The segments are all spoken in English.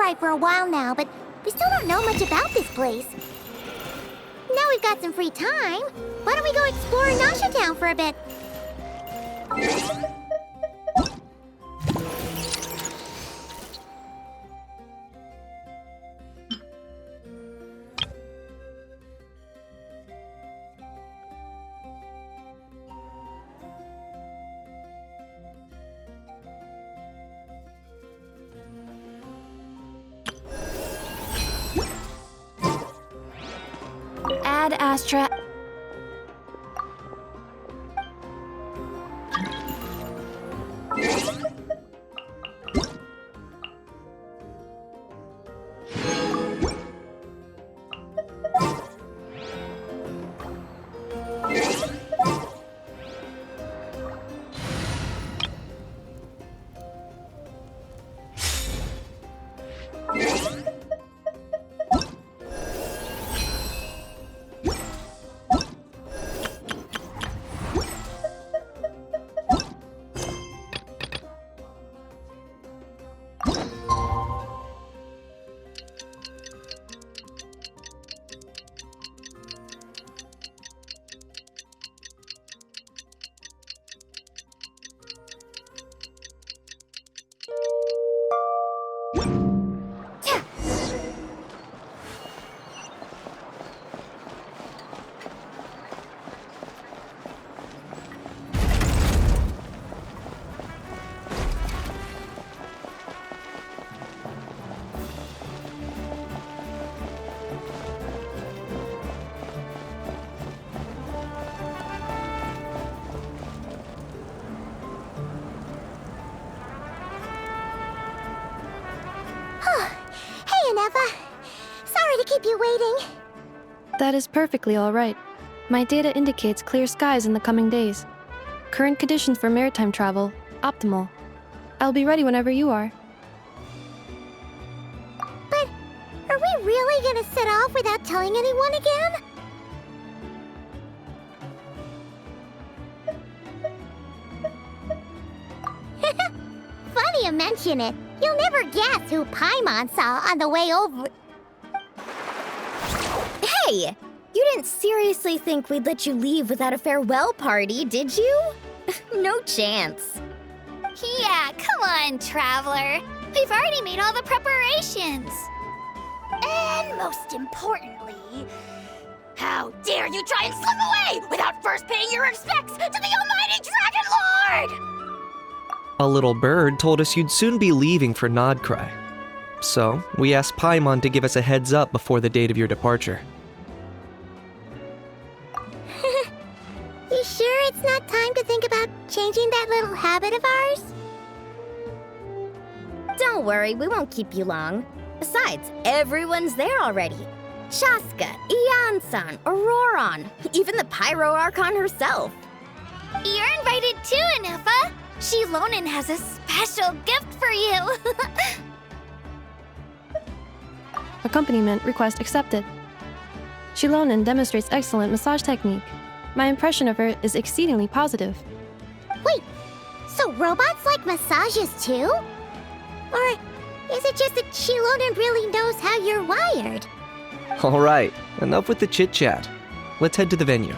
krai for a while now, but we still don't know much about this place. Now we've got some free time. Why don't we go explore Nasha Town for a bit? Ad Astra. Sorry to keep you waiting. That is perfectly all right. My data indicates clear skies in the coming days. Current conditions for maritime travel, optimal. I'll be ready whenever you are. But are we really gonna set off without telling anyone again? Funny you mention it. You'll never guess who Paimon saw on the way over. Hey! You didn't seriously think we'd let you leave without a farewell party, did you? No chance. Yeah, come on, Traveler. We've already made all the preparations. And most importantly, how dare you try and slip away without first paying your respects to the almighty Dragon Lord! A little bird told us you'd soon be leaving for Nodcry. So, we asked Paimon to give us a heads up before the date of your departure. You sure it's not time to think about changing that little habit of ours? Don't worry, we won't keep you long. Besides, everyone's there already. Shaska, Ian-san, Auroron, even the Pyro Archon herself. You're invited too, Anufa. Shilonen has a special gift for you. Accompaniment request accepted. Shilonen demonstrates excellent massage technique. My impression of her is exceedingly positive. Wait, so robots like massages too? Or is it just that Shilonen really knows how you're wired? Alright, enough with the chit-chat. Let's head to the venue.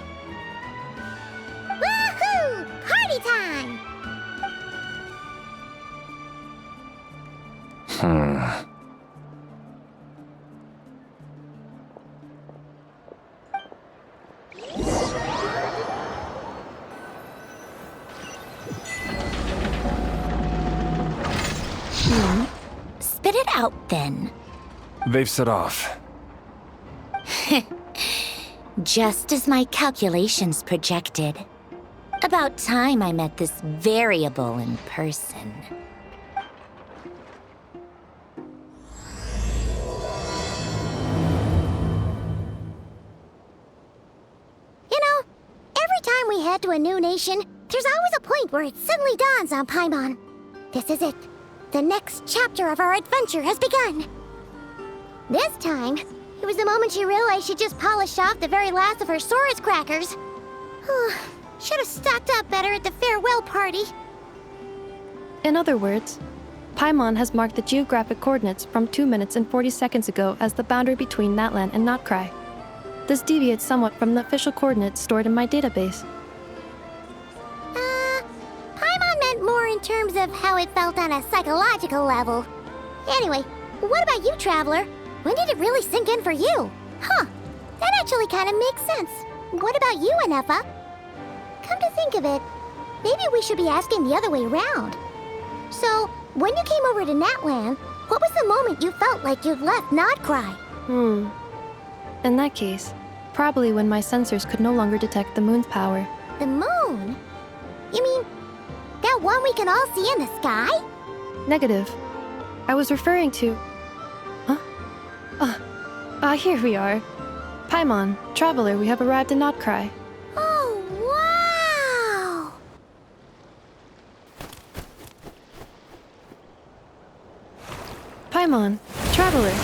Woohoo! Party time! Spit it out, then. They've set off. Just as my calculations projected. About time I met this variable in person. You know, every time we head to a new nation, there's always a point where it suddenly dawns on Paimon. This is it. The next chapter of our adventure has begun. This time, it was the moment she realized she just polished off the very last of her Saurus crackers. Should have stocked up better at the farewell party. In other words, Paimon has marked the geographic coordinates from 2 minutes and 40 seconds ago as the boundary between Natlan and Notkrai. This deviates somewhat from the official coordinates stored in my database. Paimon meant more in terms of how it felt on a psychological level. Anyway, what about you, Traveler? When did it really sink in for you? Huh, that actually kind of makes sense. What about you, Anefa? Come to think of it, maybe we should be asking the other way around. So, when you came over to Natlan, what was the moment you felt like you'd left Notkrai? In that case, probably when my sensors could no longer detect the moon's power. The moon? You mean that one we can all see in the sky? Negative. I was referring to... Here we are. Paimon, Traveler, we have arrived in Notkrai. Oh, wow! Paimon, Traveler,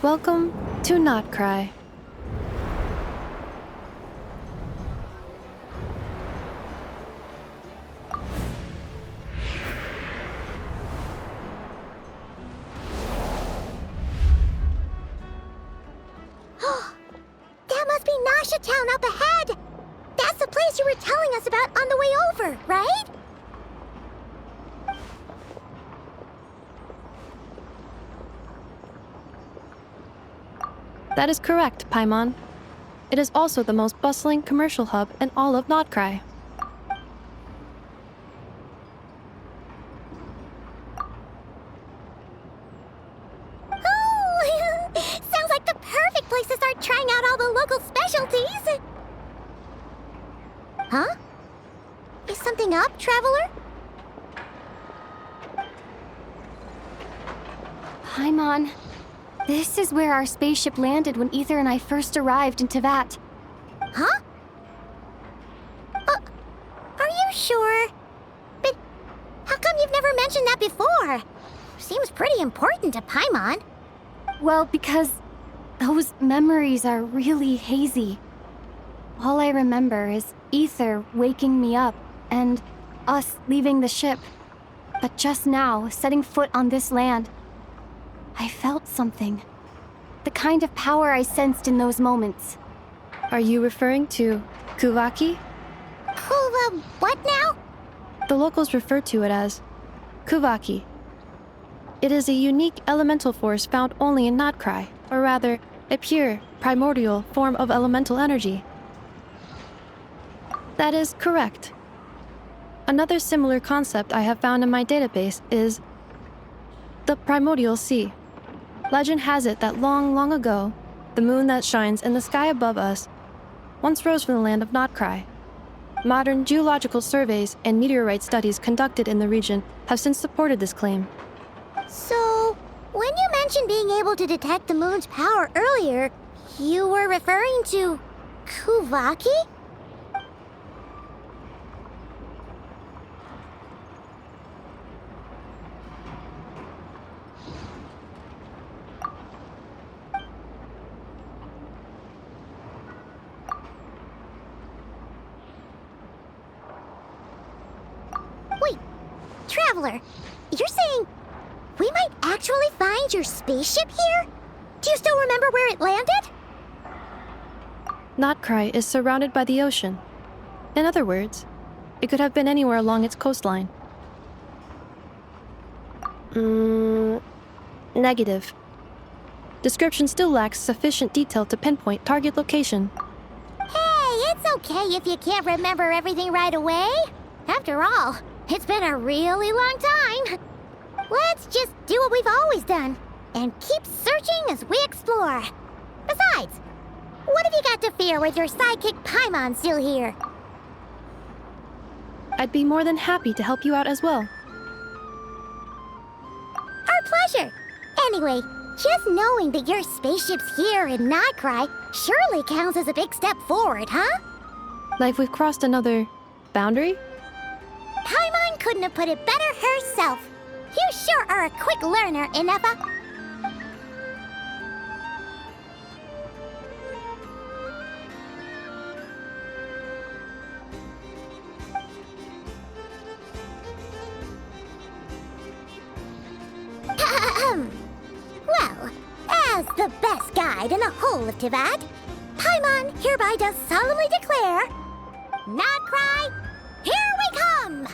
welcome to Notkrai. That must be Nasha Town up ahead! That's the place you were telling us about on the way over, right? That is correct, Paimon. It is also the most bustling commercial hub in all of Notkrai. Oh, sounds like the perfect place to start trying out all the local specialties. Huh? Is something up, Traveler? Paimon, this is where our spaceship landed when Ether and I first arrived in Tevat. Huh? Are you sure? But how come you've never mentioned that before? Seems pretty important to Paimon. Well, because those memories are really hazy. All I remember is Ether waking me up and us leaving the ship. But just now, setting foot on this land, I felt something. The kind of power I sensed in those moments. Are you referring to Kuvaki? What now? The locals refer to it as Kuvaki. It is a unique elemental force found only in Notkrai, or rather, a pure, primordial form of elemental energy. That is correct. Another similar concept I have found in my database is the primordial sea. Legend has it that long ago, the moon that shines in the sky above us once rose from the land of Notkrai. Modern geological surveys and meteorite studies conducted in the region have since supported this claim. So, when you mentioned being able to detect the moon's power earlier, you were referring to Kuvaki? Wait, Traveler, you're saying we might actually find your spaceship here? Do you still remember where it landed? Notkrai is surrounded by the ocean. In other words, it could have been anywhere along its coastline. Negative. Description still lacks sufficient detail to pinpoint target location. Hey, it's okay if you can't remember everything right away. After all, it's been a really long time. Let's just do what we've always done and keep searching as we explore. Besides, what have you got to fear with your sidekick Paimon still here? I'd be more than happy to help you out as well. Our pleasure. Anyway, just knowing that your spaceship's here in Notkrai surely counts as a big step forward, huh? Like we've crossed another boundary? Paimon couldn't have put it better herself. You sure are a quick learner, Inefa. hide in a hole of Tivat, Paimon hereby does solemnly declare, Nod Cry, here we come!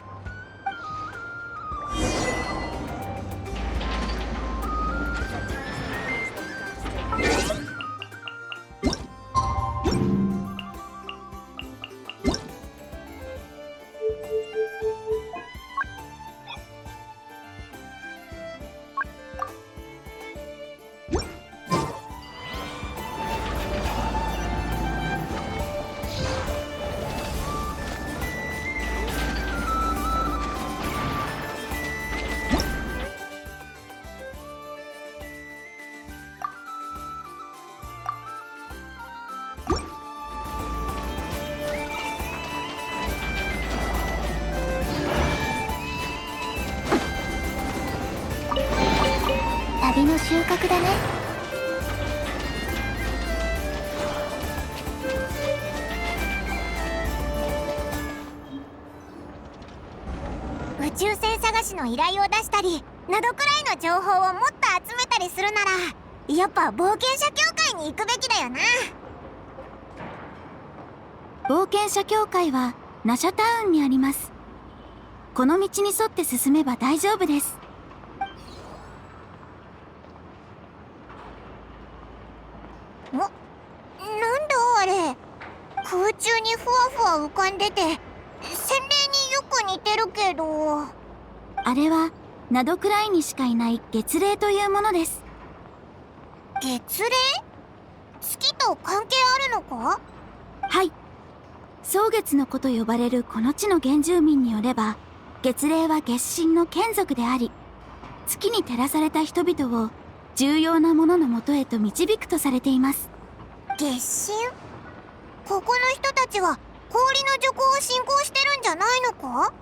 旅の収穫だね。宇宙船探しの依頼を出したりなどくらいの情報をもっと集めたりするなら、やっぱ冒険者協会に行くべきだよな。冒険者協会はナシャタウンにあります。この道に沿って進めば大丈夫です。なんだあれ、空中にふわふわ浮かんでて洗礼によく似てるけど。あれはナドクライにしかいない月齢というものです。月齢？月と関係あるのか？はい。蒼月の子と呼ばれるこの地の原住民によれば、月齢は月神の眷属であり、月に照らされた人々を重要なもののもとへと導くとされています。月神？ここの人たちは氷の徐行を信仰してるんじゃないのか？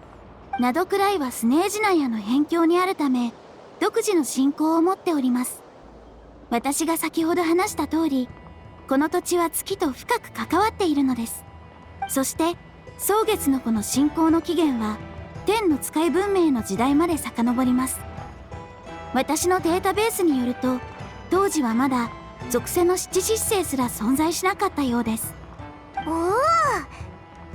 ナドクライはスネージナヤの辺境にあるため、独自の信仰を持っております。私が先ほど話した通り、この土地は月と深く関わっているのです。そして蒼月の子の信仰の起源は天の使い文明の時代まで遡ります。私のデータベースによると、当時はまだ属性の七失星すら存在しなかったようです。おお、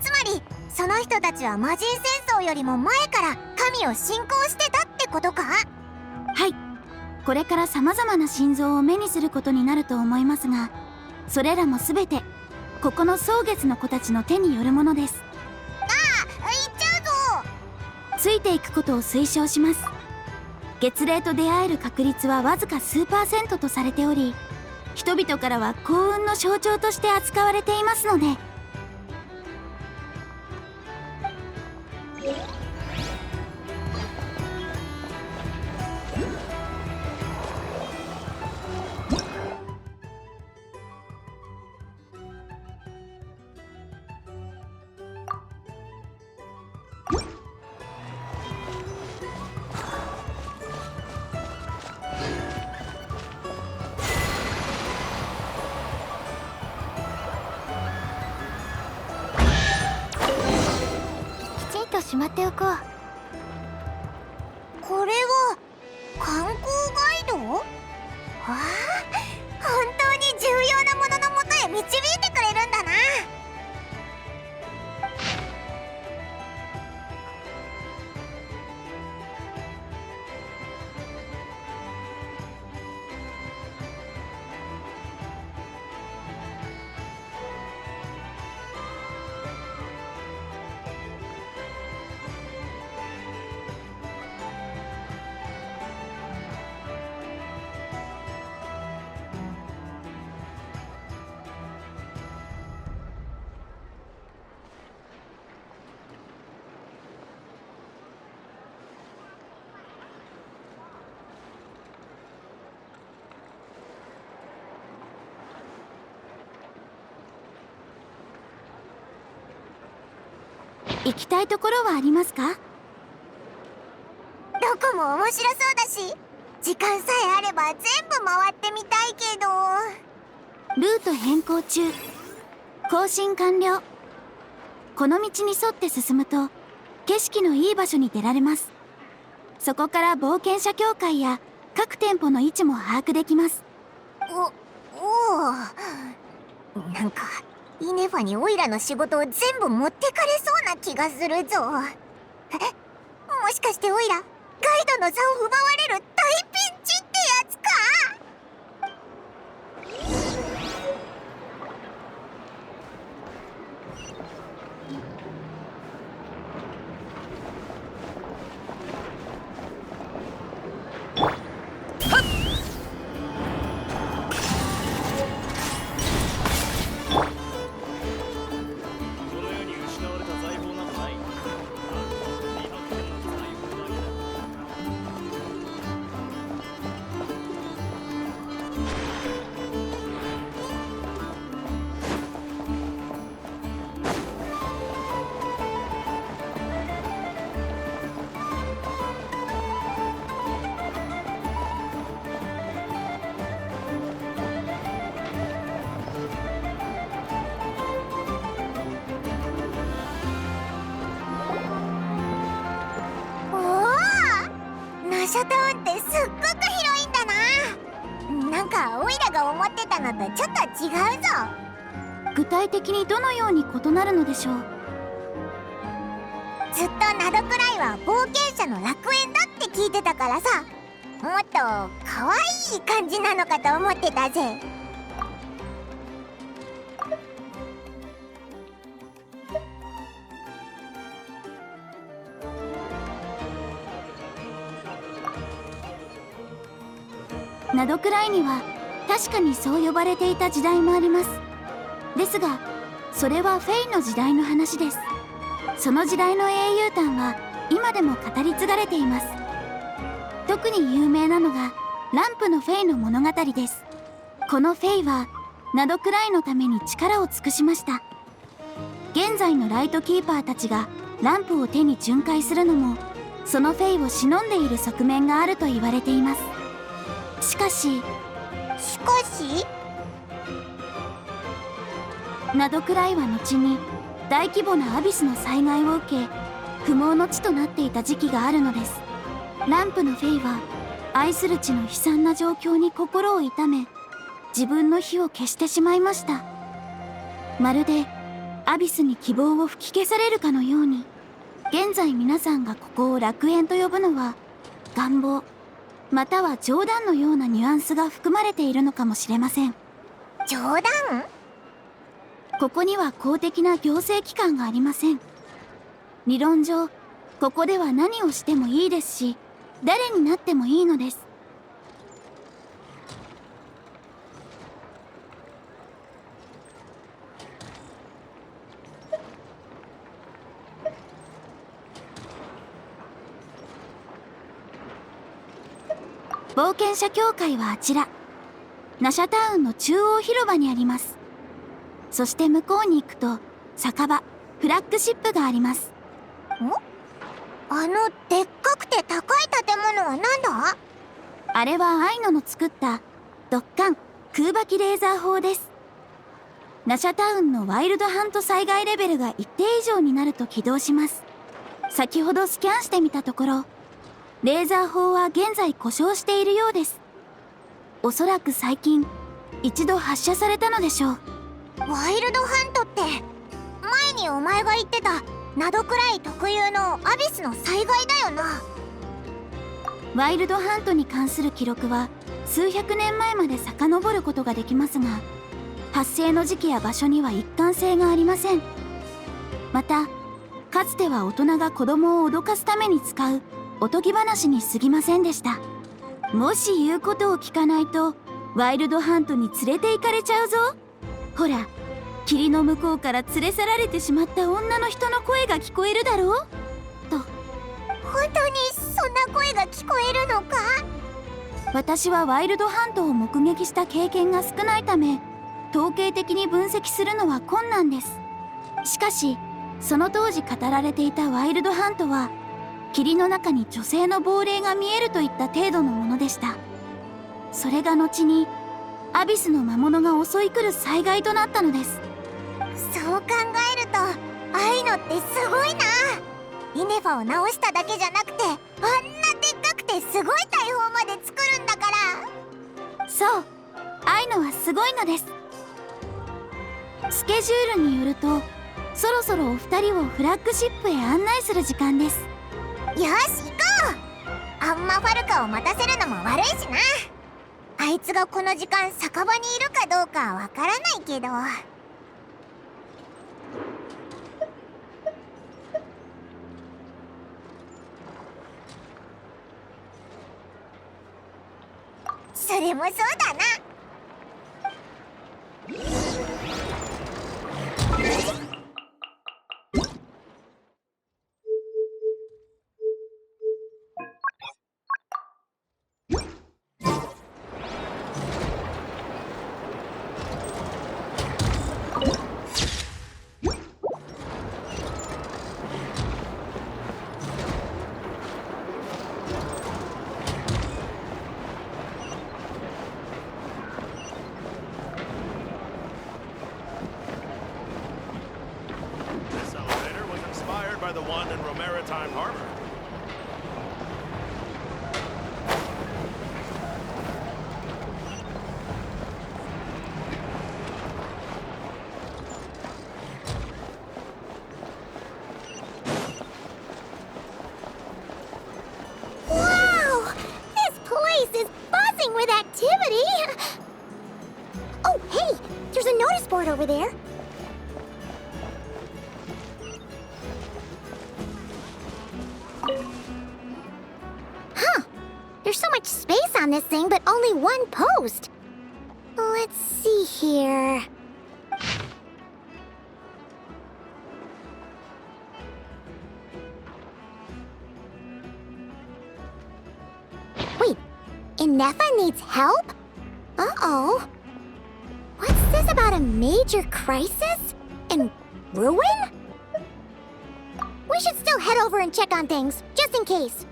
つまりその人たちは魔人戦争よりも前から神を信仰してたってことか？はい。これから様々な神像を目にすることになると思いますが、それらも全てここの蒼月の子たちの手によるものです。ああ、行っちゃうぞ。ついていくことを推奨します。月齢と出会える確率はわずか数%とされており、人々からは幸運の象徴として扱われていますので。きちんとしまっておこう。これは観光ガイド？わあ、本当に重要なもののもとへ導いてくれるんだな。行きたいところはありますか？どこも面白そうだし、時間さえあれば全部回ってみたいけど。ルート変更中。更新完了。この道に沿って進むと景色のいい場所に出られます。そこから冒険者協会や各店舗の位置も把握できます。おお、なんかイネファにオイラの仕事を全部持ってかれそうな気がするぞ。もしかしてオイラガイドの座を奪われる大ピンチってやつか。ナシャタウンってすっごく広いんだな。なんかオイラが思ってたのとちょっと違うぞ。具体的にどのように異なるのでしょう。ずっとナドクライは冒険者の楽園だって聞いてたからさ、もっと可愛い感じなのかと思ってたぜ。ナドクライには確かにそう呼ばれていた時代もあります。ですがそれはフェイの時代の話です。その時代の英雄譚は今でも語り継がれています。特に有名なのがランプのフェイの物語です。このフェイはナドクライのために力を尽くしました。現在のライトキーパーたちがランプを手に巡回するのもそのフェイを忍んでいる側面があると言われています。しかしナドクライは後に大規模なアビスの災害を受け不毛の地となっていた時期があるのです。ランプのフェイは愛する地の悲惨な状況に心を痛め自分の火を消してしまいました。まるでアビスに希望を吹き消されるかのように現在皆さんがここを楽園と呼ぶのは願望または冗談のようなニュアンスが含まれているのかもしれません。冗談？ここには公的な行政機関がありません。理論上ここでは何をしてもいいですし誰になってもいいのです。冒険者協会はあちらナシャタウンの中央広場にあります。そして向こうに行くと酒場フラッグシップがあります。あのでっかくて高い建物は何だ？あれはアイノの作ったドッカン空爆きレーザー砲です。ナシャタウンのワイルドハント災害レベルが一定以上になると起動します。先ほどスキャンしてみたところレーザー砲は現在故障しているようです。おそらく最近一度発射されたのでしょう。ワイルドハントって前にお前が言ってたナドクライ特有のアビスの災害だよな。ワイルドハントに関する記録は数百年前まで遡ることができますが発生の時期や場所には一貫性がありません。またかつては大人が子供を脅かすために使うおとぎ話に過ぎませんでした。もし言うことを聞かないとワイルドハントに連れて行かれちゃうぞ。ほら霧の向こうから連れ去られてしまった女の人の声が聞こえるだろうと。本当にそんな声が聞こえるのか？私はワイルドハントを目撃した経験が少ないため統計的に分析するのは困難です。しかしその当時語られていたワイルドハントは霧の中に女性の亡霊が見えるといった程度のものでした。それが後にアビスの魔物が襲い来る災害となったのです。そう考えるとああいうのってすごいな。イネファを直しただけじゃなくてあんなでっかくてすごい大砲まで作るんだから。そう、アイのはすごいのです。スケジュールによると、そろそろお二人をフラッグシップへ案内する時間です。よし行こう。あんまファルカを待たせるのも悪いしな。あいつがこの時間酒場にいるかどうかはわからないけど。それもそうだな。This elevator was inspired by the one in Romaritime Harbor. Wow! This place is buzzing with activity! Oh, hey! There's a notice board over there. Huh. There's so much space on this thing, but only one post. Let's see here. Wait, Inefa needs help? Uh-oh. What's this about a major crisis? And ruin? We should still head over and check on things, just in case.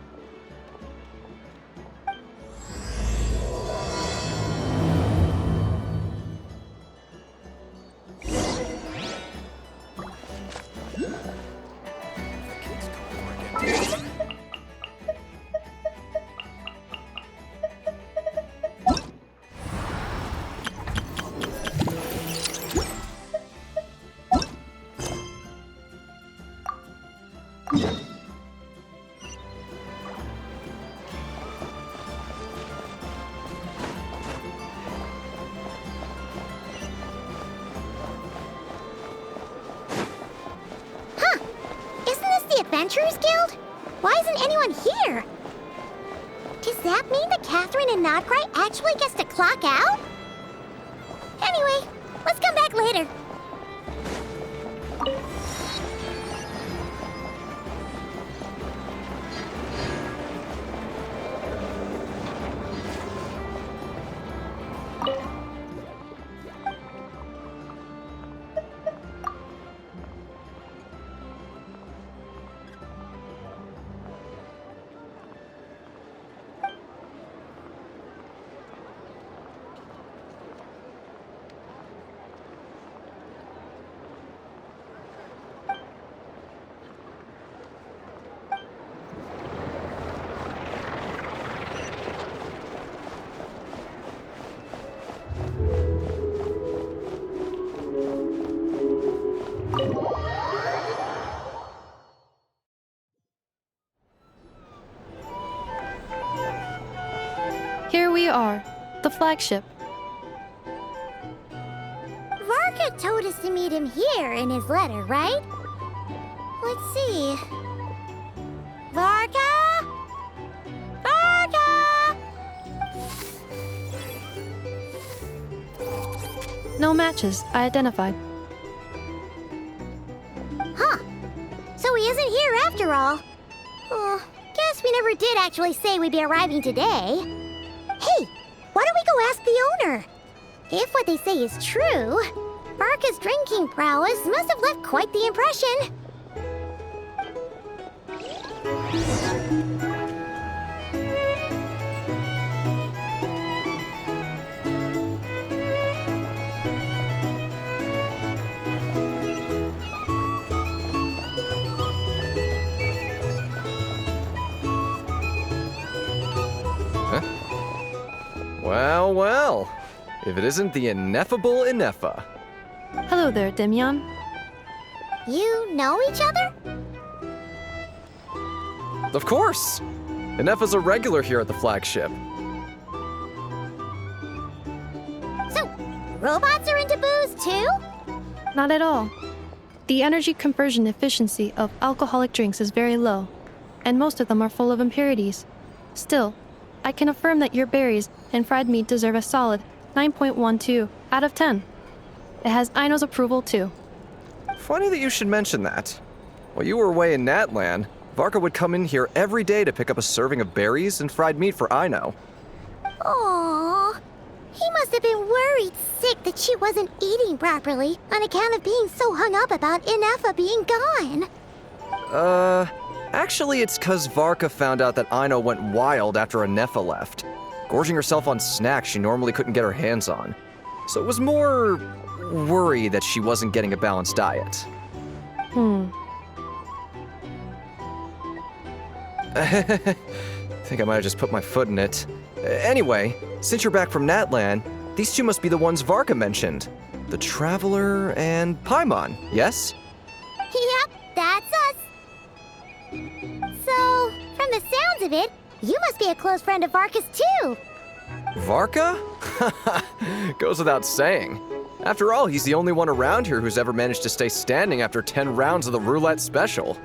Adventurers Guild? Why isn't anyone here? Does that mean that Catherine and Nodcry actually gets to clock out? Anyway, let's come back later. Here we are, the flagship. Varka told us to meet him here in his letter, right? Let's see. Varka? Varka! No matches, I identified. Huh. So he isn't here after all. Oh, guess we never did actually say we'd be arriving today. Hey, why don't we go ask the owner? If what they say is true, Varka's drinking prowess must have left quite the impression. Well, well. if it isn't the ineffable Ineffa. Hello there, Demian. You know each other? Of course! Ineffa's a regular here at the flagship. So, robots are into booze too? Not at all. The energy conversion efficiency of alcoholic drinks is very low, and most of them are full of impurities. Still, I can affirm that your berries and fried meat deserve a solid 9.12 out of 10. It has Aino's approval too. Funny that you should mention that. While you were away in Natlan, Varka would come in here every day to pick up a serving of berries and fried meat for Aino. Aww. He must have been worried sick that she wasn't eating properly on account of being so hung up about Ineffa being gone. Actually it's 'cause Varka found out that Aino went wild after Ineffa left, gorging herself on snacks she normally couldn't get her hands on. So it was more worry that she wasn't getting a balanced diet. Think I might have just put my foot in it. Anyway, since you're back from Natlan, these two must be the ones Varka mentioned. The Traveler and Paimon, yes? Yep, that's us. So, from the sounds of it, you must be a close friend of Varka's too. Varka? Goes without saying. After all, he's the only one around here who's ever managed to stay standing after 10 rounds of the roulette special.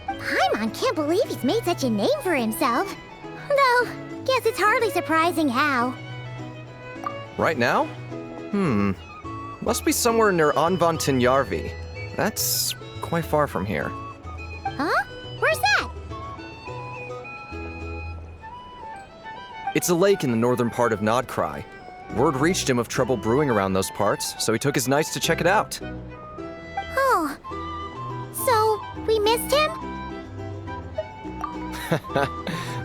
Paimon can't believe he's made such a name for himself. Though, guess it's hardly surprising how. Right now? Must be somewhere near Anvantinyarvi. That's quite far from here. Huh? Where's that? It's a lake in the northern part of Nodkrai. Word reached him of trouble brewing around those parts, so he took his knights to check it out. Oh. So, we missed him?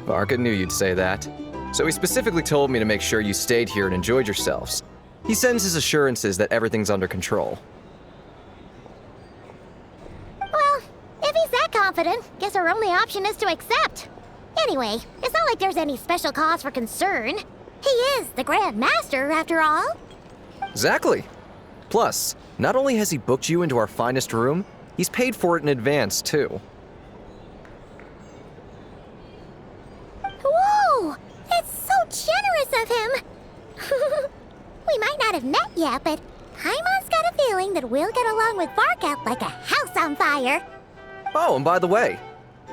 Varka knew you'd say that. So he specifically told me to make sure you stayed here and enjoyed yourselves. He sends his assurances that everything's under control. Well, if he's that confident, guess our only option is to accept. Anyway, it's not like there's any special cause for concern. He is the Grand Master, after all. Exactly. Plus, not only has he booked you into our finest room, he's paid for it in advance, too. Whoa! It's so generous of him! We might not have met yet, but Paimon's got a feeling that we'll get along with Varka like a house on fire. Oh, and by the way,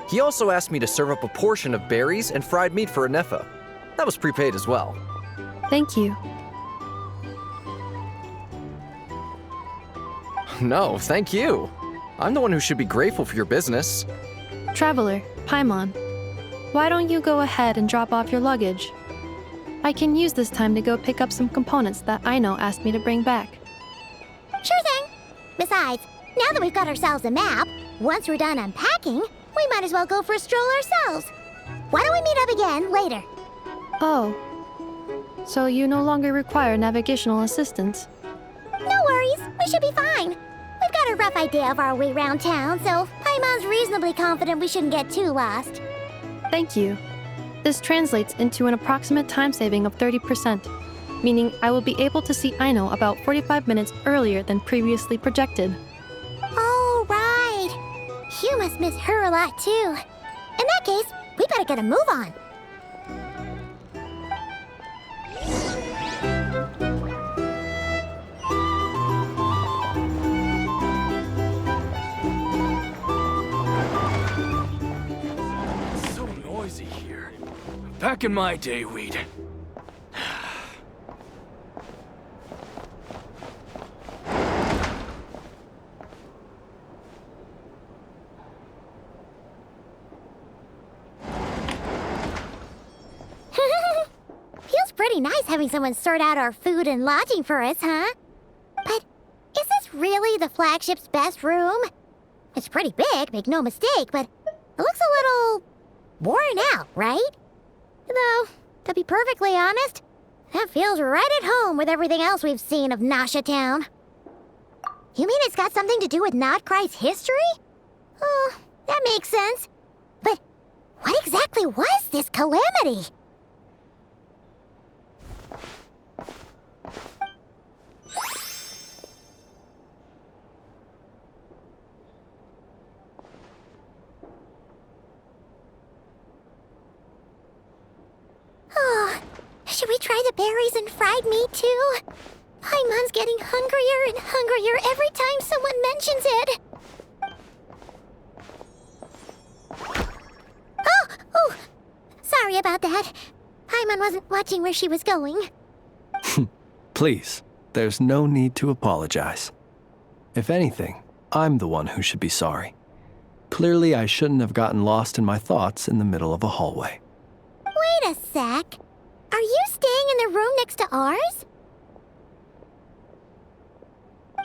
he also asked me to serve up a portion of berries and fried meat for Ineffa. That was prepaid as well. Thank you. No, thank you. I'm the one who should be grateful for your business. Traveler, Paimon, why don't you go ahead and drop off your luggage? I can use this time to go pick up some components that Aino asked me to bring back. Sure thing. Besides, now that we've got ourselves a map, once we're done unpacking, we might as well go for a stroll ourselves. Why don't we meet up again later? Oh. So you no longer require navigational assistance? No worries, we should be fine. We've got a rough idea of our way around town, so Paimon's reasonably confident we shouldn't get too lost. Thank you. This translates into an approximate time saving of 30%, meaning I will be able to see Aino about 45 minutes earlier than previously projected. Oh, right. You must miss her a lot, too. In that case, we better get a move on. So noisy here. Back in my day, we'd... Feels pretty nice having someone sort out our food and lodging for us, huh? But is this really the flagship's best room? It's pretty big, make no mistake, but it looks a little worn out, right? Though, to be perfectly honest, that feels right at home with everything else we've seen of Nasha Town. You mean it's got something to do with Nodkrai's history? Oh, that makes sense. But what exactly was this calamity? Should we try the berries and fried meat too? Paimon's getting hungrier and hungrier every time someone mentions it. Oh! Sorry about that. Paimon wasn't watching where she was going. Please, there's no need to apologize. If anything, I'm the one who should be sorry. Clearly, I shouldn't have gotten lost in my thoughts in the middle of a hallway. Wait a sec. Are you staying in the room next to ours?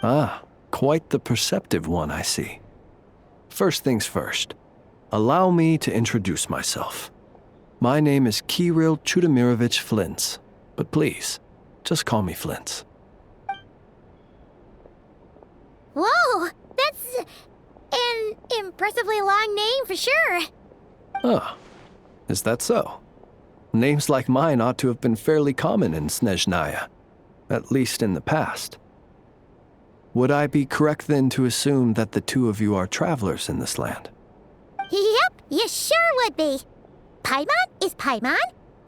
Ah, quite the perceptive one, I see. First things first, allow me to introduce myself. My name is Kirill Chudamirovich Flintz, but please, just call me Flintz. Whoa! That's an impressively long name for sure. Ah, is that so? Names like mine ought to have been fairly common in Snezhnaya, at least in the past. Would I be correct then to assume that the two of you are travelers in this land? Yep, you sure would be. Paimon is Paimon,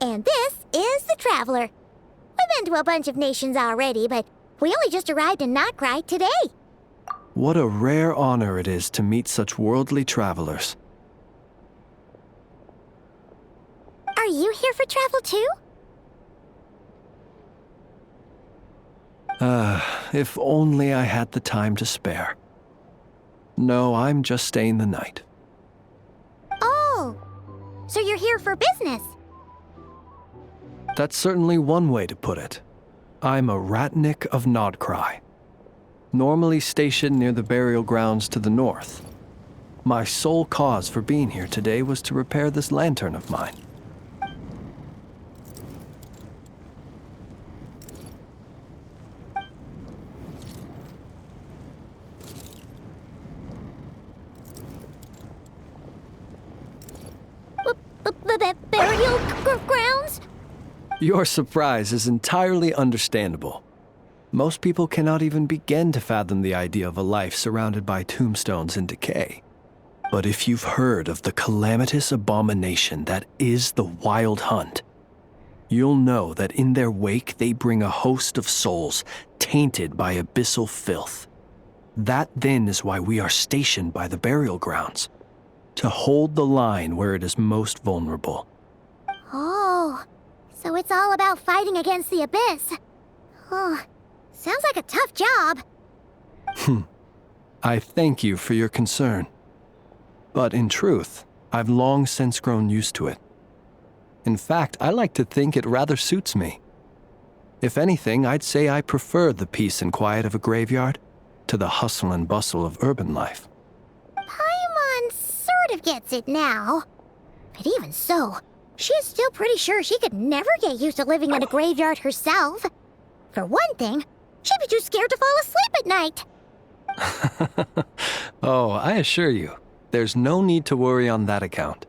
and this is the Traveler. We've been to a bunch of nations already, but we only just arrived in Krai today. What a rare honor it is to meet such worldly travelers. Are you here for travel too? If only I had the time to spare. No, I'm just staying the night. Oh, so you're here for business? That's certainly one way to put it. I'm a Ratnik of Krai, normally stationed near the burial grounds to the north. My sole cause for being here today was to repair this lantern of mine. Burial grounds? Your surprise is entirely understandable. Most people cannot even begin to fathom the idea of a life surrounded by tombstones and decay. But if you've heard of the calamitous abomination that is the Wild Hunt, you'll know that in their wake they bring a host of souls tainted by abyssal filth. That then is why we are stationed by the burial grounds, to hold the line where it is most vulnerable. Oh, so it's all about fighting against the abyss. Oh, sounds like a tough job. I thank you for your concern. But in truth, I've long since grown used to it. In fact, I like to think it rather suits me. If anything, I'd say I prefer the peace and quiet of a graveyard to the hustle and bustle of urban life. Paimon sort of gets it now. But even so, she is still pretty sure she could never get used to living in a graveyard herself. For one thing, she'd be too scared to fall asleep at night. Oh, I assure you, there's no need to worry on that account.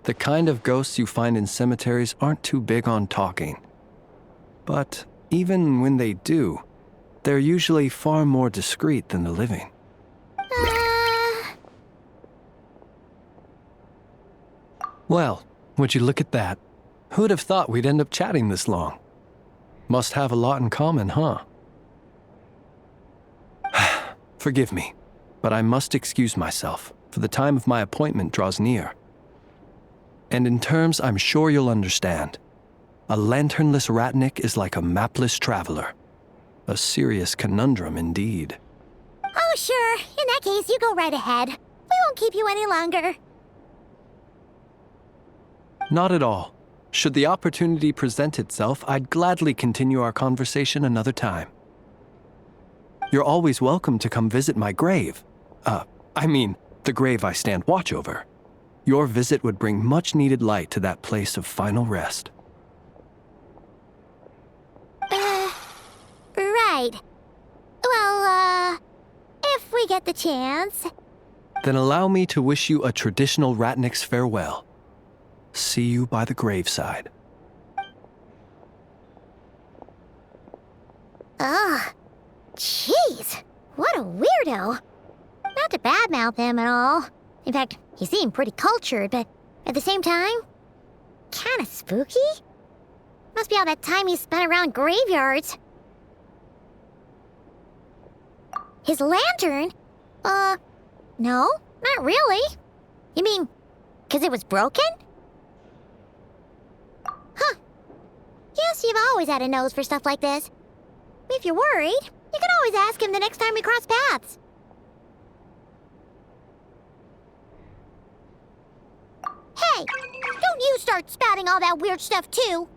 The kind of ghosts you find in cemeteries aren't too big on talking. But even when they do, they're usually far more discreet than the living. Well, would you look at that? Who'd have thought we'd end up chatting this long? Must have a lot in common, huh? Forgive me, but I must excuse myself, for the time of my appointment draws near. And in terms I'm sure you'll understand, a lanternless Ratnik is like a mapless traveler. A serious conundrum indeed. Oh, sure. In that case, you go right ahead. We won't keep you any longer. Not at all. Should the opportunity present itself, I'd gladly continue our conversation another time. You're always welcome to come visit my grave. The grave I stand watch over. Your visit would bring much-needed light to that place of final rest. Right. Well, if we get the chance. Then allow me to wish you a traditional Ratnik's farewell. See you by the graveside. Ugh. Jeez. What a weirdo. Not to badmouth him at all. In fact, he seemed pretty cultured, but at the same time, kinda spooky? Must be all that time he spent around graveyards. His lantern? No, not really. You mean, 'cause it was broken? Huh. Guess you've always had a nose for stuff like this. If you're worried, you can always ask him the next time we cross paths. Hey, don't you start spouting all that weird stuff too.